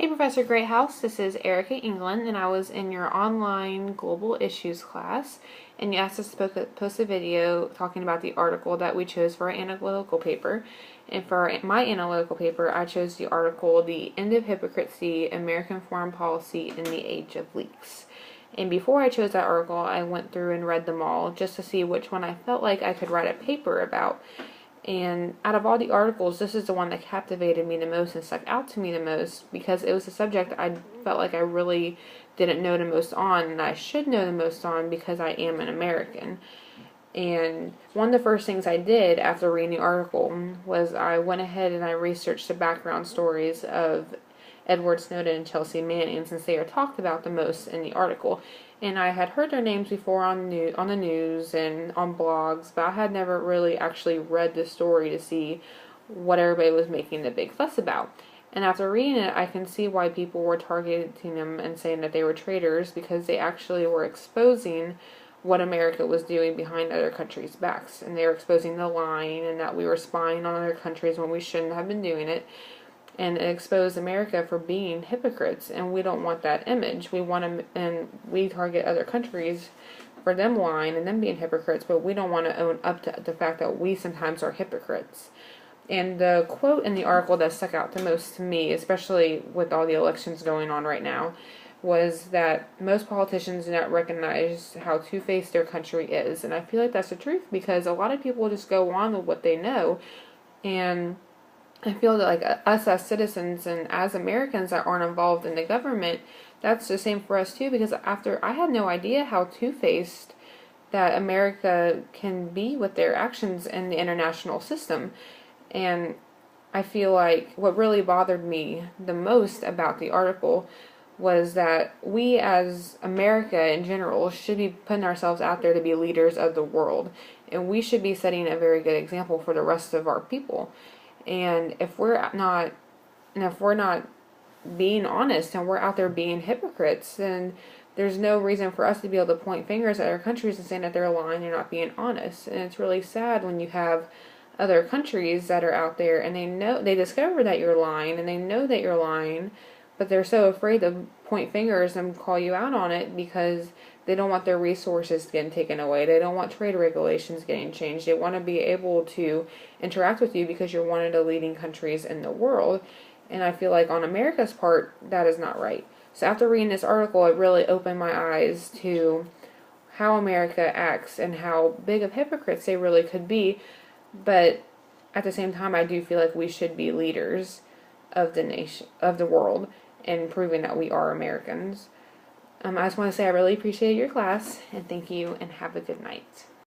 Hey Professor Greathouse, this is Erica England, and I was in your online global issues class, and you asked us to post a video talking about the article that we chose for our analytical paper. And for my analytical paper, I chose the article, The End of Hypocrisy, American Foreign Policy in the Age of Leaks. And before I chose that article, I went through and read them all just to see which one I felt like I could write a paper about. And out of all the articles, this is the one that captivated me the most and stuck out to me the most because it was a subject I felt like I really didn't know the most on, and I should know the most on because I am an American. And one of the first things I did after reading the article was I went ahead and I researched the background stories of Edward Snowden and Chelsea Manning, since they are talked about the most in the article. And I had heard their names before on the news and on blogs, but I had never really actually read the story to see what everybody was making the big fuss about. And after reading it, I can see why people were targeting them and saying that they were traitors, because they actually were exposing what America was doing behind other countries' backs. And they were exposing the lying and that we were spying on other countries when we shouldn't have been doing it. And it exposed America for being hypocrites, and we don't want that image. We want to, and we target other countries for them lying and them being hypocrites, but we don't want to own up to the fact that we sometimes are hypocrites. And the quote in the article that stuck out the most to me, especially with all the elections going on right now, was that most politicians do not recognize how two-faced their country is. And I feel like that's the truth, because a lot of people just go on with what they know, and I feel that like us as citizens and as Americans that aren't involved in the government, that's the same for us too, because I had no idea how two-faced that America can be with their actions in the international system. And I feel like what really bothered me the most about the article was that we as America in general should be putting ourselves out there to be leaders of the world, and we should be setting a very good example for the rest of our people. And if we're not being honest and we're out there being hypocrites, then there's no reason for us to be able to point fingers at other countries and saying that they're lying and not being honest. And it's really sad when you have other countries that are out there and they discover that you're lying and they know that you're lying, but they're so afraid to point fingers and call you out on it because they don't want their resources getting taken away. They don't want trade regulations getting changed. They want to be able to interact with you because you're one of the leading countries in the world. And I feel like on America's part, that is not right. So after reading this article, it really opened my eyes to how America acts and how big of hypocrites they really could be. But at the same time, I do feel like we should be leaders of the nation, of the world, and proving that we are Americans. I just want to say I really appreciate your class, and thank you, and have a good night.